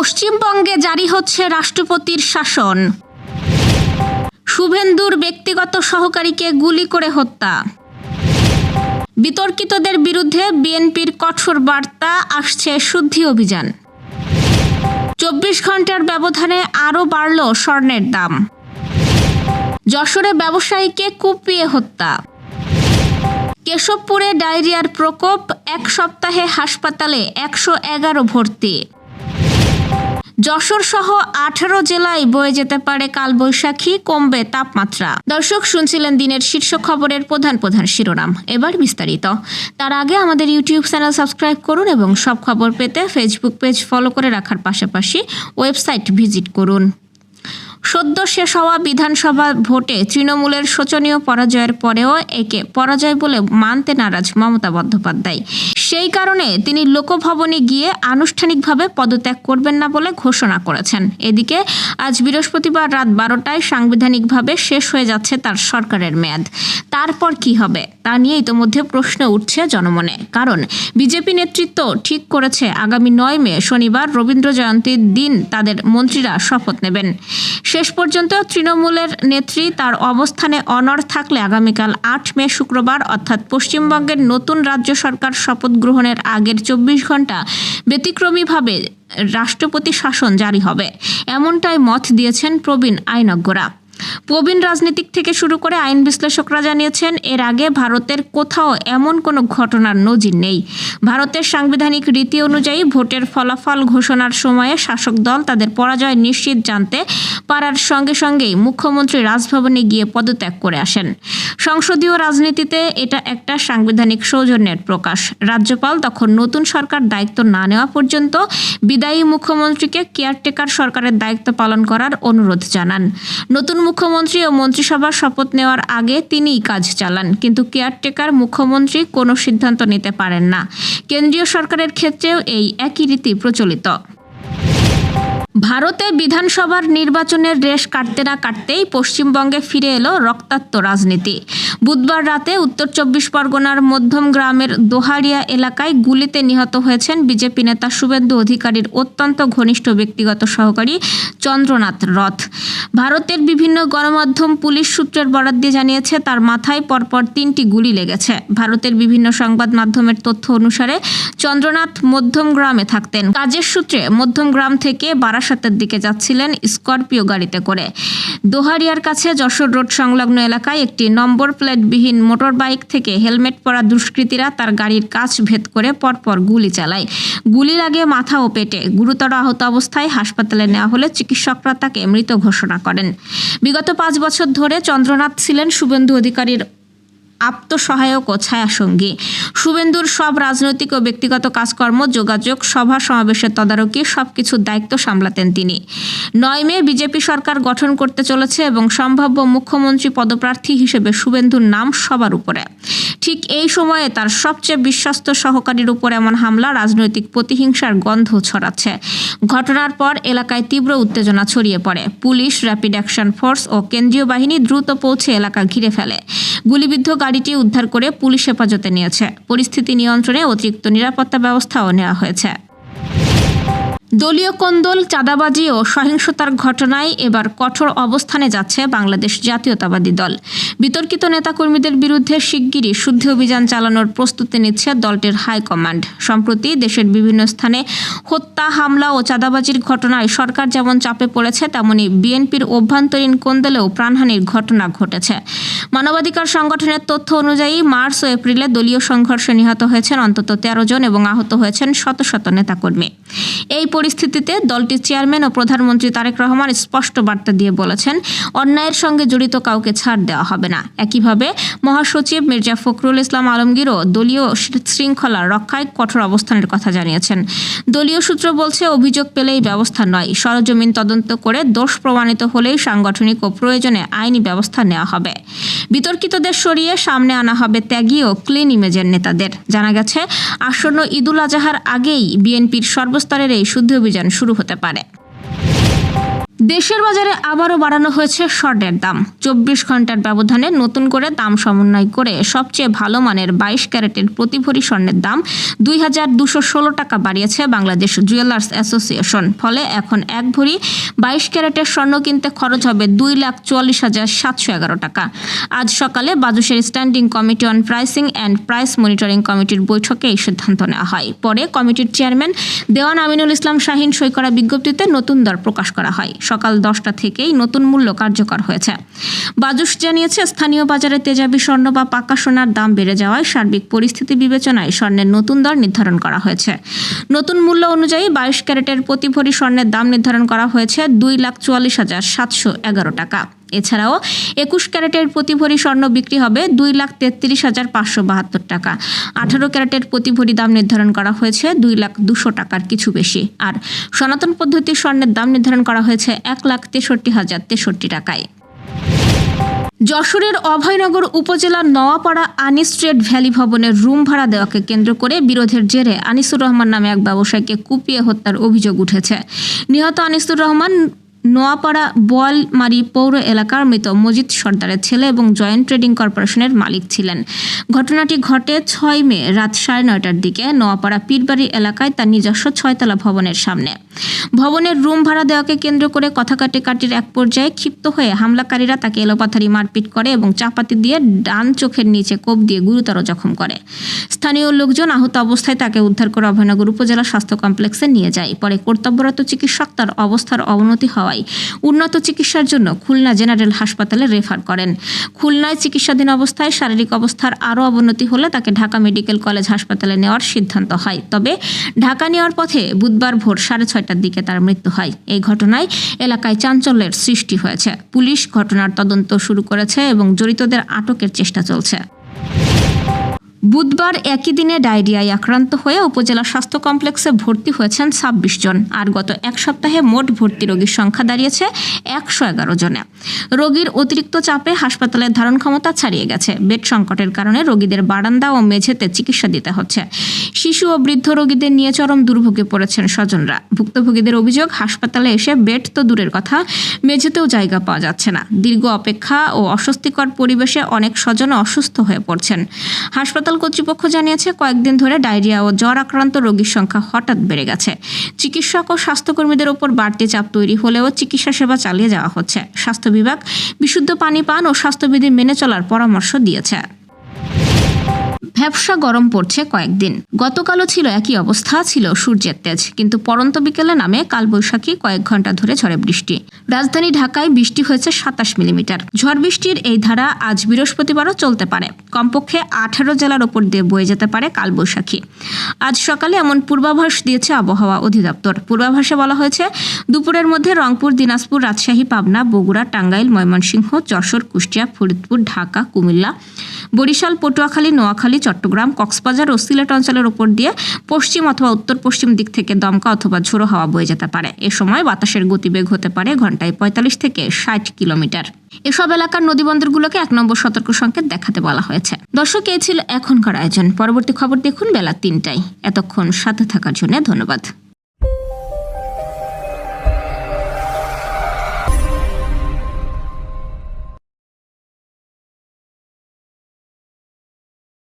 পশ্চিমবঙ্গে জারি হচ্ছে রাষ্ট্রপতির শাসন। শুভেন্দুর ব্যক্তিগত সহকারীকে গুলি করে হত্যা। বিতর্কিতদের বিরুদ্ধে বিএনপির কঠোর বার্তা, আসছে শুদ্ধি অভিযান। 24 ঘন্টার ব্যবধানে আরও বাড়ল স্বর্ণের দাম। যশোরে ব্যবসায়ীকে কুপিয়ে হত্যা। কেশবপুরে ডায়রিয়ার প্রকোপ, 1 সপ্তাহে হাসপাতালে 111 ভর্তি। যশোর সহ 18 জেলায় বয়ে যেতে পারে কালবৈশাখী, কমবে তাপমাত্রা। দর্শক, শুনছিলেন দিনের শীর্ষ খবরের প্রধান শিরোনাম। এবার বিস্তারিত। তার আগে আমাদের ইউটিউব চ্যানেল সাবস্ক্রাইব করুন এবং সব খবর পেতে ফেসবুক পেজ ফলো করে রাখার পাশাপাশি ওয়েবসাইট ভিজিট করুন। সদ্য শেষ হওয়া বিধানসভা ভোটে তৃণমূলের শোচনীয় পরাজয়ের পরেও একে পরাজয় বলে মানতে নারাজ মমতা বন্দ্যোপাধ্যায়। সেই কারণে তিনি লোকভবনে গিয়ে আনুষ্ঠানিকভাবে পদত্যাগ করবেন না বলে ঘোষণা করেছেন। এদিকে আজ বৃহস্পতিবার রাত 12টায় সাংবিধানিকভাবে শেষ হয়ে যাচ্ছে তার সরকারের মেয়াদ। তারপর কি হবে তা নিয়ে ইতোমধ্যে প্রশ্ন উঠছে জনমনে। কারণ বিজেপি নেতৃত্ব ঠিক করেছে আগামী 9 মে শনিবার রবীন্দ্র জয়ন্তীর দিন তাদের মন্ত্রীরা শপথ নেবেন। শেষ পর্যন্ত তৃণমূলের নেত্রী তার অবস্থানে অনড় থাকলে আগামীকাল 8 মে শুক্রবার অর্থাৎ পশ্চিমবঙ্গের নতুন রাজ্য সরকার শপথ গ্রহণের আগের 24 ঘন্টা ব্যতিক্রমীভাবে রাষ্ট্রপতি শাসন জারি হবে, এমনটাই মত দিয়েছেন প্রবীণ আইনজ্ঞরা। প্রবীণ রাজনীতিক থেকে শুরু করে আইন বিশ্লেষকরা জানিয়েছেন, এর আগে ভারতের কোথাও এমন কোনো ঘটনার নজির নেই। ভারতের সাংবিধানিক রীতি অনুযায়ী ভোটের ফলাফল ঘোষণার সময়ে শাসক দল তাদের পরাজয় নিশ্চিত জানতে পারার সঙ্গে সঙ্গেই মুখ্যমন্ত্রী রাজভবনে গিয়ে পদত্যাগ করে আসেন। সংসদীয় রাজনীতিতে এটা একটা সাংবিধানিক সৌজন্যের প্রকাশ। রাজ্যপাল তখন নতুন সরকার দায়িত্ব না নেওয়া পর্যন্ত বিদায়ী মুখ্যমন্ত্রীকে কেয়ারটেকার সরকারের দায়িত্ব পালন করার অনুরোধ জানান। নতুন মুখ্যমন্ত্রী ও মন্ত্রিসভার শপথ নেওয়ার আগে তিনিই কাজ চালান, কিন্তু কেয়ারটেকার মুখ্যমন্ত্রী কোনো সিদ্ধান্ত নিতে পারেন না। কেন্দ্রীয় সরকারের ক্ষেত্রেও এই একই রীতি প্রচলিত। ভারতে বিধানসভার নির্বাচনের রেশ কাটতে না কাটতেই পশ্চিমবঙ্গে ফিরে এলো রক্তাক্ত রাজনীতি। বুধবার রাতে উত্তর 24 পরগনার মধ্যম গ্রামের দোহারিয়া এলাকায় গুলিতে নিহত হয়েছেন বিজেপি নেতা শুভেন্দু অধিকারীর অত্যন্ত ঘনিষ্ঠ ব্যক্তিগত সহকারী চন্দ্রনাথ রথ। ভারতের বিভিন্ন গণমাধ্যম পুলিশ সূত্রের বরাত দিয়ে জানিয়েছে, তার মাথায় পরপর 3টি গুলি লেগেছে। ভারতের বিভিন্ন সংবাদ মাধ্যমের তথ্য অনুসারে চন্দ্রনাথ মধ্যম গ্রামে থাকতেন। কাজের সূত্রে মধ্যম গ্রাম থেকে বারাসাতের দিকে যাচ্ছিলেন স্করপিও গাড়িতে করে। দোহারিয়ার কাছে যশোর রোড সংলগ্ন এলাকায় একটি নম্বর প্লেটবিহীন মোটর বাইক থেকে হেলমেট পরা দুষ্কৃতীরা তার গাড়ির কাচ ভেদ করে পরপর গুলি চালায়। গুলি লাগে মাথা ও পেটে। গুরুতর আহত অবস্থায় হাসপাতালে নেওয়া হলে চিকিৎসকরা তাকে মৃত ঘোষণা করেন। বিগত 5 বছর ধরে চন্দ্রনাথ ছিলেন শুভেন্দু অধিকারীর আত্মসহায়ক ও ছায়াসঙ্গী। শুভেন্দুর সব রাজনৈতিক ও ব্যক্তিগত কাজকর্ম, যোগাযোগ, সভা সমাবেশের তদারকি সবকিছুর দায়িত্ব সামলাতেন তিনি। 9 মে বিজেপি সরকার গঠন করতে চলেছে এবং সম্ভাব্য মুখ্যমন্ত্রী পদপ্রার্থী হিসেবে শুভেন্দুর নাম সবার উপরে। ঠিক এই সময়ে তার সবচেয়ে বিশ্বস্ত সহকারীর উপর এমন হামলা রাজনৈতিক প্রতিহিংসার গন্ধ ছড়াচ্ছে। ঘটনার পর এলাকায় তীব্র উত্তেজনা ছড়িয়ে পড়ে। পুলিশ, র্যাপিড অ্যাকশন ফোর্স ও কেন্দ্রীয় বাহিনী দ্রুত পৌঁছে এলাকা ঘিরে ফেলে। গুলিবিদ্ধ গাড়িটি উদ্ধার করে পুলিশ হেফাজতে নিয়েছে। পরিস্থিতি নিয়ন্ত্রণে অতিরিক্ত নিরাপত্তা ব্যবস্থাও নেওয়া হয়েছে। দলীয় কোন্দল, চাঁদাবাজি ও সহিংসতার ঘটনায় এবার কঠোর অবস্থানে যাচ্ছে বাংলাদেশ জাতীয়তাবাদী দল। বিতর্কিত নেতাকর্মীদের বিরুদ্ধে শিগগিরই শুদ্ধি অভিযান চালানোর প্রস্তুতি নিচ্ছে দলটির হাইকমান্ড। সম্প্রতি দেশের বিভিন্ন স্থানে হত্যা, হামলা ও চাঁদাবাজির ঘটনায় সরকার যেমন চাপে পড়েছে, তেমনি বিএনপির অভ্যন্তরীণ কোন্দলেও প্রাণহানির ঘটনা ঘটেছে। মানবাধিকার সংগঠনের তথ্য অনুযায়ী মার্চ ও এপ্রিলে দলীয় সংঘর্ষে নিহত হয়েছেন অন্তত 13 জন এবং আহত হয়েছেন শত শত নেতাকর্মী। এই পরিস্থিতিতে দলটির চেয়ারম্যান ও প্রধানমন্ত্রী তারেক রহমান স্পষ্ট বার্তা দিয়ে বলেছেন, অন্যায়ের সঙ্গে জড়িত কাউকে ছাড় দেওয়া হবে না। একইভাবে মহাসচিব মির্জা ফখরুল ইসলাম আলমগীরও দলীয় শৃঙ্খলা রক্ষায় কঠোর অবস্থানের কথা জানিয়েছেন। দলীয় সূত্র বলছে, অভিযোগ পেলেই ব্যবস্থা নয়, সরেজমিন তদন্ত করে দোষ প্রমাণিত হলেই সাংগঠনিক ও প্রয়োজনে আইনি ব্যবস্থা নেওয়া হবে। বিতর্কিতদের সরিয়ে সামনে আনা হবে ত্যাগী ও ক্লিন ইমেজের নেতাদের। জানা গেছে, আসন্ন ঈদুল আজহার আগেই বিএনপির সর্বস্তরের এই শুদ্ধি অভিযান শুরু হতে পারে। দেশের বাজারে আবারও বাড়ানো হয়েছে স্বর্ণের দাম। 24 ঘন্টার ব্যবধানে নতুন করে দাম সমন্বয় করে সবচেয়ে ভালো মানের 22 ক্যারেটের প্রতি ভরি স্বর্ণের দাম 2216 টাকা বাড়িয়েছে বাংলাদেশ জুয়েলার্স অ্যাসোসিয়েশন। ফলে এখন এক ভরি 22 ক্যারেটের স্বর্ণ কিনতে খরচ হবে 2,44,711 টাকা। আজ সকালে বাজুশের standing committee on pricing and price monitoring কমিটির বৈঠকে এই সিদ্ধান্ত নেওয়া হয়। পরে কমিটির চেয়ারম্যান দেওয়ান আমিনুল ইসলাম শাহীন সই করা বিজ্ঞপ্তিতে নতুন দর প্রকাশ করা হয়। সকাল 10টা থেকেই নতুন মূল্য কার্যকর হয়েছে। বাজুশ জানিয়েছে, স্থানীয় বাজারে তেজাবি স্বর্ণ বা পাকা সোনার দাম বেড়ে যাওয়ায় সার্বিক পরিস্থিতি বিবেচনায় স্বর্ণের নতুন দর নির্ধারণ করা হয়েছে। নতুন মূল্য অনুযায়ী 22 ক্যারেটের প্রতি ভরি স্বর্ণের দাম নির্ধারণ করা হয়েছে 2,44,711 টাকা। এছাড়াও 21 ক্যারেটের প্রতি ভরি স্বর্ণ বিক্রি হবে 2,33,572 টাকা। 18 ক্যারেটের প্রতি ভরি দাম নির্ধারণ করা হয়েছে 2,02,000 টাকার কিছু বেশি। আর সনাতন পদ্ধতির স্বর্ণের দাম নির্ধারণ করা হয়েছে 1,63,063 টাকায়। যশোরের অভয়নগর উপজেলার নওয়াপাড়া আনিস ট্রেড ভ্যালি ভবনের রুম ভাড়া দেওয়াকে কেন্দ্র করে বিরোধের জেরে আনিসুর রহমান নামে এক ব্যবসায়ীকে কুপিয়ে হত্যার অভিযোগ উঠেছে। নিহত আনিসুর রহমান নোয়াপাড়া বোয়ালমারি পৌর এলাকার মৃত মজিদ সর্দারের ছেলে এবং জয়েন্ট ট্রেডিং কর্পোরেশনের মালিক ছিলেন। ঘটনাটি ঘটে 6 মে রাত 9:30টার দিকে নোয়াপাড়া পীরবাড়ি এলাকায় তার নিজস্ব 6তলা ভবনের সামনে। ভবনের রুম ভাড়া দেওয়াকে কেন্দ্র করে কথা কাটাকাটির এক পর্যায়ে ক্ষিপ্ত হয়ে হামলাকারীরা তাকে এলোপাথারি মারপিট করে এবং চাপাতি দিয়ে ডান চোখের নিচে কোপ দিয়ে গুরুতর জখম করে। স্থানীয় লোকজন আহত অবস্থায় তাকে উদ্ধার করে অভয়নগর উপজেলা স্বাস্থ্য কমপ্লেক্সে নিয়ে যায়। পরে কর্তব্যরত চিকিৎসক তার অবস্থার অবনতি হওয়ায় উন্নত চিকিৎসার জন্য খুলনা জেনারেল হাসপাতালে রেফার করেন। খুলনায় চিকিৎসাধীন অবস্থায় শারীরিক অবস্থার আরও অবনতি হলে তাকে ঢাকা মেডিকেল কলেজ হাসপাতালে নেওয়ার সিদ্ধান্ত হয়। তবে ঢাকা নেওয়ার পথে বুধবার ভোর 6:30টার দিকে তার মৃত্যু হয়। এই ঘটনায় এলাকায় চাঞ্চল্যের সৃষ্টি হয়েছে। পুলিশ ঘটনার তদন্ত শুরু করেছে এবং জড়িতদের আটকের চেষ্টা চলছে। বুধবার একই দিনে ডায়রিয়ায় আক্রান্ত হয়ে উপজেলা স্বাস্থ্য কমপ্লেক্সে ভর্তি হয়েছেন 26 জন। আর গত এক সপ্তাহে মোট ভর্তি রোগীর সংখ্যা দাঁড়িয়েছে 111 জনে। রোগীর অতিরিক্ত চাপে হাসপাতালের ধারণ ক্ষমতা ছাড়িয়ে গেছে। বেড সংকটের কারণে রোগীদের বারান্দা ও মেঝেতে চিকিৎসা দিতে হচ্ছে। শিশু ও বৃদ্ধ রোগীদের নিয়ে চরম দুর্ভোগে পড়েছেন স্বজনরা। ভুক্তভোগীদের অভিযোগ, হাসপাতালে এসে বেড তো দূরের কথা, মেঝেতেও জায়গা পাওয়া যাচ্ছে না। দীর্ঘ অপেক্ষা ও অস্বস্তিকর পরিবেশে অনেক স্বজন অসুস্থ হয়ে পড়ছেন। হাসপাতাল কর্তৃপক্ষ জানিয়েছে, কয়েকদিন ধরে ডায়রিয়া ও জ্বর আক্রান্ত রোগীর সংখ্যা হঠাৎ বেড়ে গেছে। চিকিৎসক ও স্বাস্থ্যকর্মীদের উপর বাড়তি চাপ তৈরি হলেও চিকিৎসা সেবা চালিয়ে যাওয়া হচ্ছে। স্বাস্থ্য বিভাগ বিশুদ্ধ পানি পান ও স্বাস্থ্যবিধি মেনে চলার পরামর্শ দিয়েছে। ভ্যাপসা গরম পড়ছে কয়েকদিন। গতকালও ছিল একই অবস্থা, ছিল সূর্যের তেজ, কিন্তু পরন্ত বিকেলে নামে কালবৈশাখী কয়েক ঘন্টা ধরে ঝড়ে বৃষ্টি। রাজধানী ঢাকায় বৃষ্টি হয়েছে 27 মিলিমিটার। ঝড় বৃষ্টির এই ধারা আজ বৃহস্পতিবারও চলতে পারে। কমপক্ষে 18 জেলার ওপর দিয়ে বয়ে যেতে পারে কালবৈশাখী। আজ সকালে এমন পূর্বাভাস দিয়েছে আবহাওয়া অধিদপ্তর। পূর্বাভাসে বলা হয়েছে, দুপুরের মধ্যে রংপুর, দিনাজপুর, রাজশাহী, পাবনা, বগুড়া, টাঙ্গাইল, ময়মনসিংহ, যশোর, কুষ্টিয়া, ফরিদপুর, ঢাকা, কুমিল্লা, বরিশাল, পটুয়াখালী, নোয়াখালী, চট্টগ্রাম, কক্সবাজার ও সিলেট অঞ্চলের উপর দিয়ে পশ্চিম অথবা উত্তর পশ্চিম দিক থেকে দমকা অথবা ঝোড়ো হাওয়া বয়ে যেতে পারে। এ সময় বাতাসের গতিবেগ হতে পারে ঘন্টায় 45 থেকে 60 কিলোমিটার। এসব এলাকার নদীবন্দরগুলোকে 1 নম্বর সতর্ক সংকেত দেখাতে বলা হয়েছে। দর্শক, এই ছিল এখনকার আয়োজন। পরবর্তী খবর দেখুন বেলা 3টায়। এতক্ষণ সাথে থাকার জন্য ধন্যবাদ।